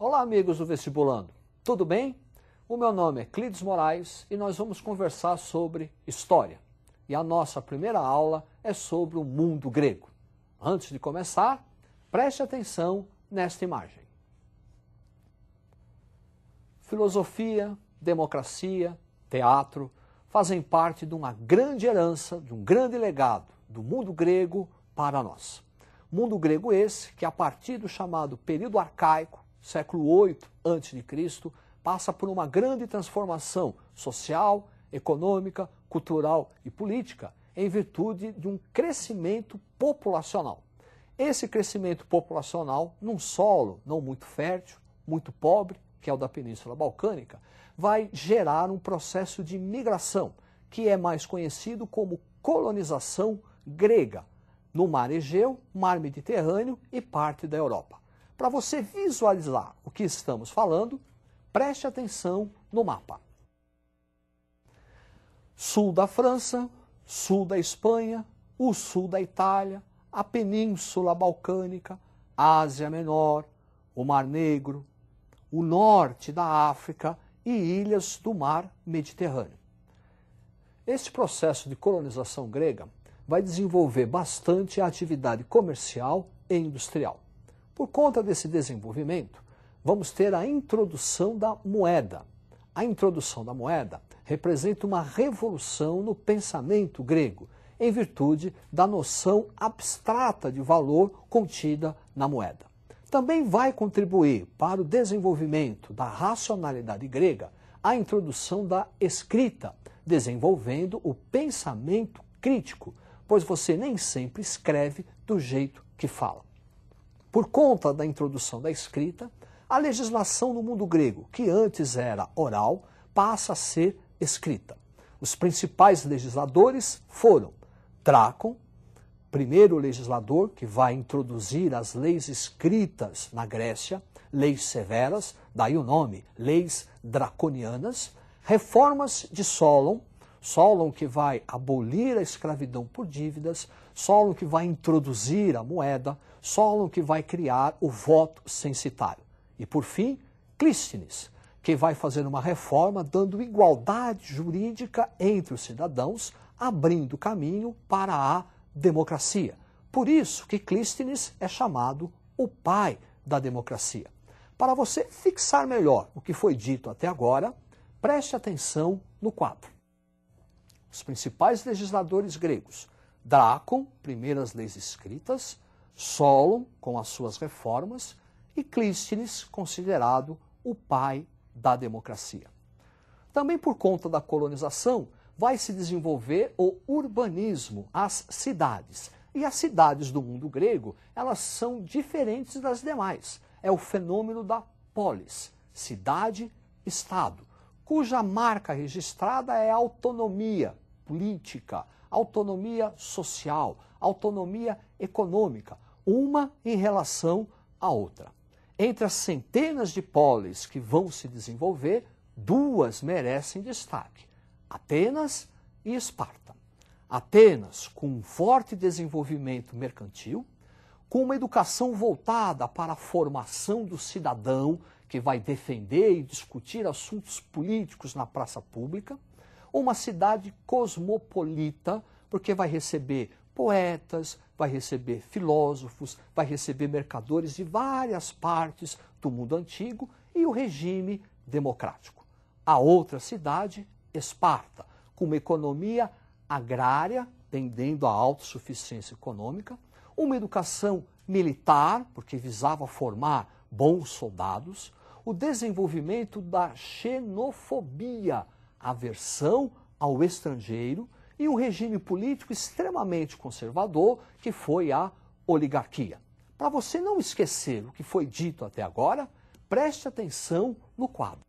Olá, amigos do Vestibulando. Tudo bem? O meu nome é Clides Moraes e nós vamos conversar sobre história. E a nossa primeira aula é sobre o mundo grego. Antes de começar, preste atenção nesta imagem. Filosofia, democracia, teatro fazem parte de uma grande herança, de um grande legado do mundo grego para nós. Mundo grego esse que, a partir do chamado período arcaico, século VIII a.C., passa por uma grande transformação social, econômica, cultural e política em virtude de um crescimento populacional. Esse crescimento populacional, num solo não muito fértil, muito pobre, que é o da Península Balcânica, vai gerar um processo de migração, que é mais conhecido como colonização grega, no Mar Egeu, Mar Mediterrâneo e parte da Europa. Para você visualizar o que estamos falando, preste atenção no mapa. Sul da França, sul da Espanha, o sul da Itália, a Península Balcânica, a Ásia Menor, o Mar Negro, o norte da África e ilhas do Mar Mediterrâneo. Este processo de colonização grega vai desenvolver bastante a atividade comercial e industrial. Por conta desse desenvolvimento, vamos ter a introdução da moeda. A introdução da moeda representa uma revolução no pensamento grego, em virtude da noção abstrata de valor contida na moeda. Também vai contribuir para o desenvolvimento da racionalidade grega a introdução da escrita, desenvolvendo o pensamento crítico, pois você nem sempre escreve do jeito que fala. Por conta da introdução da escrita, a legislação no mundo grego, que antes era oral, passa a ser escrita. Os principais legisladores foram Drácon, primeiro legislador que vai introduzir as leis escritas na Grécia, leis severas, daí o nome, leis draconianas, reformas de Solon, Solon que vai abolir a escravidão por dívidas, Solon que vai introduzir a moeda, Solon que vai criar o voto censitário. E por fim, Clístenes, que vai fazer uma reforma dando igualdade jurídica entre os cidadãos, abrindo caminho para a democracia. Por isso que Clístenes é chamado o pai da democracia. Para você fixar melhor o que foi dito até agora, preste atenção no quadro. Os principais legisladores gregos: Drácon, primeiras leis escritas, Solon, com as suas reformas, e Clístenes, considerado o pai da democracia. Também por conta da colonização, vai se desenvolver o urbanismo, as cidades. E as cidades do mundo grego, elas são diferentes das demais. É o fenômeno da polis, cidade-estado, cuja marca registrada é a autonomia política, autonomia social, autonomia econômica, uma em relação à outra. Entre as centenas de polis que vão se desenvolver, duas merecem destaque: Atenas e Esparta. Atenas, com um forte desenvolvimento mercantil, com uma educação voltada para a formação do cidadão, que vai defender e discutir assuntos políticos na praça pública, uma cidade cosmopolita, porque vai receber poetas, vai receber filósofos, vai receber mercadores de várias partes do mundo antigo, e o regime democrático. A outra cidade, Esparta, com uma economia agrária, tendendo à autossuficiência econômica, uma educação militar, porque visava formar bons soldados, o desenvolvimento da xenofobia, aversão ao estrangeiro, e um regime político extremamente conservador, que foi a oligarquia. Para você não esquecer o que foi dito até agora, preste atenção no quadro.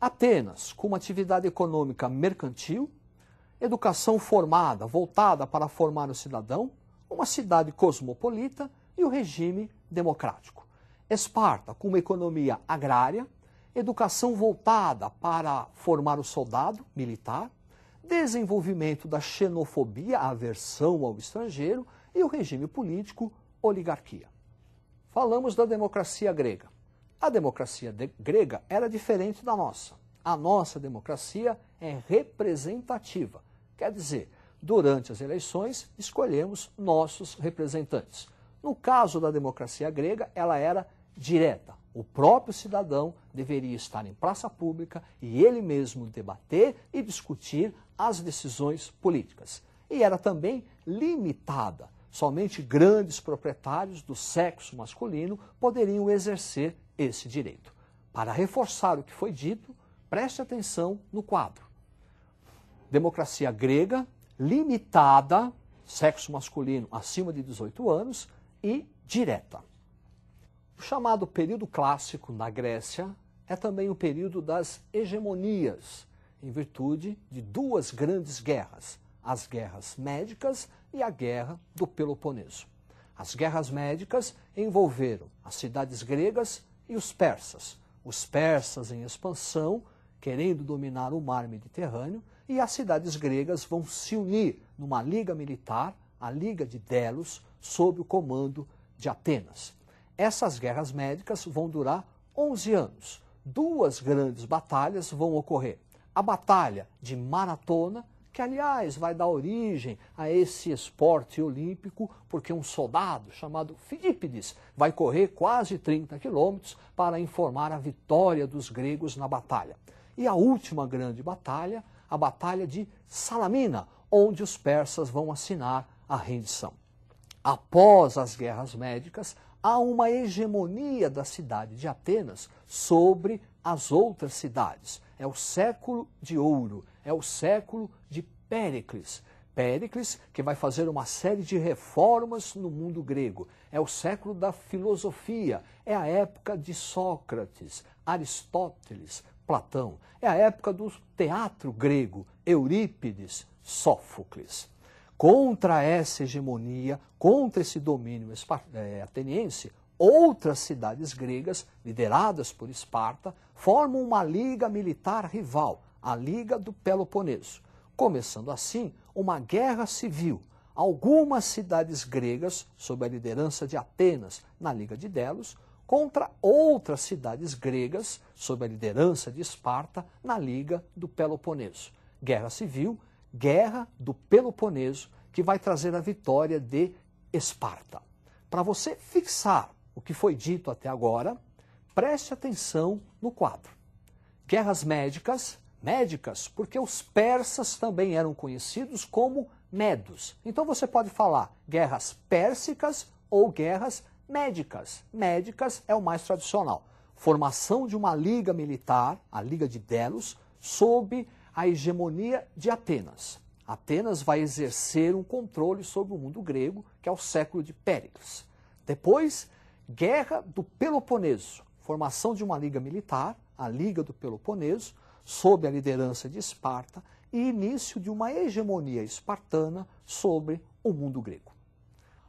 Atenas, com uma atividade econômica mercantil, educação formada, voltada para formar o cidadão, uma cidade cosmopolita e o regime democrático. Esparta, com uma economia agrária, educação voltada para formar o soldado militar, desenvolvimento da xenofobia, a aversão ao estrangeiro, e o regime político, oligarquia. Falamos da democracia grega. A democracia grega era diferente da nossa. A nossa democracia é representativa. Quer dizer, durante as eleições, escolhemos nossos representantes. No caso da democracia grega, ela era direta. O próprio cidadão deveria estar em praça pública e ele mesmo debater e discutir as decisões políticas. E era também limitada. Somente grandes proprietários do sexo masculino poderiam exercer esse direito. Para reforçar o que foi dito, preste atenção no quadro. Democracia grega, limitada, sexo masculino acima de 18 anos e direta. O chamado período clássico na Grécia é também o período das hegemonias, em virtude de duas grandes guerras, as guerras médicas e a guerra do Peloponeso. As guerras médicas envolveram as cidades gregas e os persas em expansão, querendo dominar o mar Mediterrâneo, e as cidades gregas vão se unir numa liga militar, a Liga de Delos, sob o comando de Atenas. Essas guerras médicas vão durar 11 anos. Duas grandes batalhas vão ocorrer. A Batalha de Maratona, que aliás vai dar origem a esse esporte olímpico, porque um soldado chamado Filipides vai correr quase 30 quilômetros para informar a vitória dos gregos na batalha. E a última grande batalha, a Batalha de Salamina, onde os persas vão assinar a rendição. Após as guerras médicas, há uma hegemonia da cidade de Atenas sobre as outras cidades. É o século de ouro, é o século de Péricles. Péricles, que vai fazer uma série de reformas no mundo grego. É o século da filosofia, é a época de Sócrates, Aristóteles, Platão. É a época do teatro grego, Eurípides, Sófocles. Contra essa hegemonia, contra esse domínio ateniense, outras cidades gregas, lideradas por Esparta, formam uma liga militar rival, a Liga do Peloponeso. Começando assim uma guerra civil. Algumas cidades gregas, sob a liderança de Atenas, na Liga de Delos, contra outras cidades gregas, sob a liderança de Esparta, na Liga do Peloponeso. Guerra civil, Guerra do Peloponeso, que vai trazer a vitória de Esparta. Para você fixar o que foi dito até agora, preste atenção no quadro. Guerras médicas, porque os persas também eram conhecidos como medos. Então você pode falar guerras pérsicas ou guerras médicas. Médicas é o mais tradicional. Formação de uma liga militar, a Liga de Delos, sob a hegemonia de Atenas. Atenas vai exercer um controle sobre o mundo grego, que é o século de Péricles. Depois, Guerra do Peloponeso, formação de uma liga militar, a Liga do Peloponeso, sob a liderança de Esparta, e início de uma hegemonia espartana sobre o mundo grego.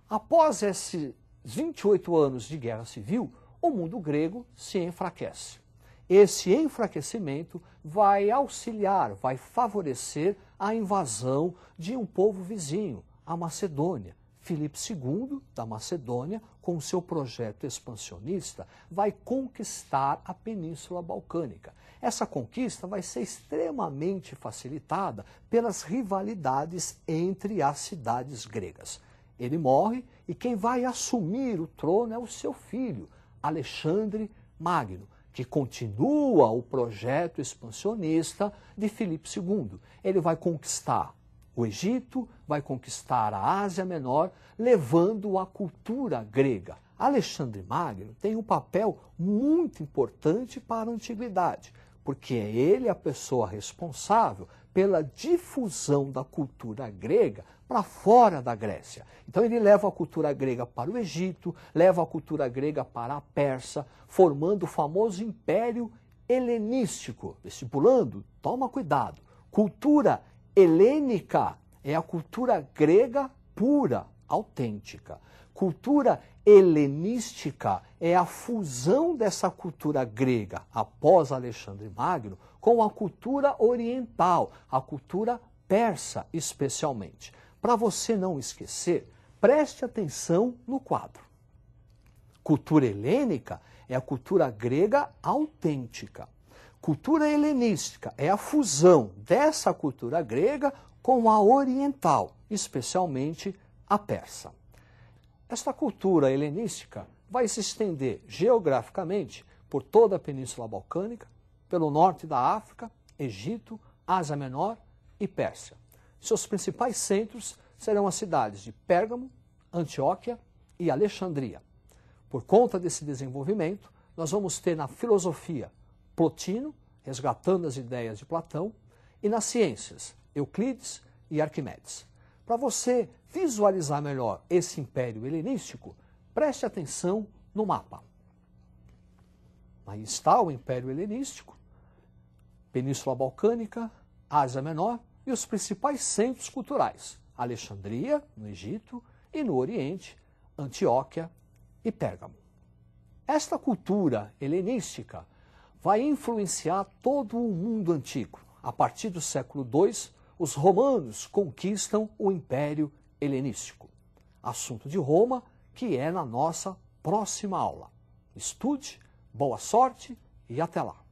Após esses 28 anos de guerra civil, o mundo grego se enfraquece. Esse enfraquecimento vai auxiliar, vai favorecer a invasão de um povo vizinho, a Macedônia. Filipe II, da Macedônia, com seu projeto expansionista, vai conquistar a Península Balcânica. Essa conquista vai ser extremamente facilitada pelas rivalidades entre as cidades gregas. Ele morre e quem vai assumir o trono é o seu filho, Alexandre Magno, que continua o projeto expansionista de Filipe II. Ele vai conquistar o Egito, vai conquistar a Ásia Menor, levando a cultura grega. Alexandre Magno tem um papel muito importante para a antiguidade, porque é ele a pessoa responsável pela difusão da cultura grega para fora da Grécia. Então ele leva a cultura grega para o Egito, leva a cultura grega para a Pérsia, formando o famoso Império Helenístico. Vestibulando, toma cuidado. Cultura helênica é a cultura grega pura, autêntica. Cultura helenística é a fusão dessa cultura grega, após Alexandre Magno, com a cultura oriental, a cultura persa especialmente. Para você não esquecer, preste atenção no quadro. Cultura helênica é a cultura grega autêntica. Cultura helenística é a fusão dessa cultura grega com a oriental, especialmente a persa. Esta cultura helenística vai se estender geograficamente por toda a Península Balcânica, pelo norte da África, Egito, Ásia Menor e Pérsia. Seus principais centros serão as cidades de Pérgamo, Antioquia e Alexandria. Por conta desse desenvolvimento, nós vamos ter na filosofia Plotino, resgatando as ideias de Platão, e nas ciências Euclides e Arquimedes. Para você visualizar melhor esse império helenístico, preste atenção no mapa. Aí está o Império Helenístico, Península Balcânica, Ásia Menor e os principais centros culturais, Alexandria, no Egito, e no Oriente, Antioquia e Pérgamo. Esta cultura helenística vai influenciar todo o mundo antigo. A partir do século II, os romanos conquistam o Império Helenístico. Assunto de Roma, que é na nossa próxima aula. Estude, boa sorte e até lá!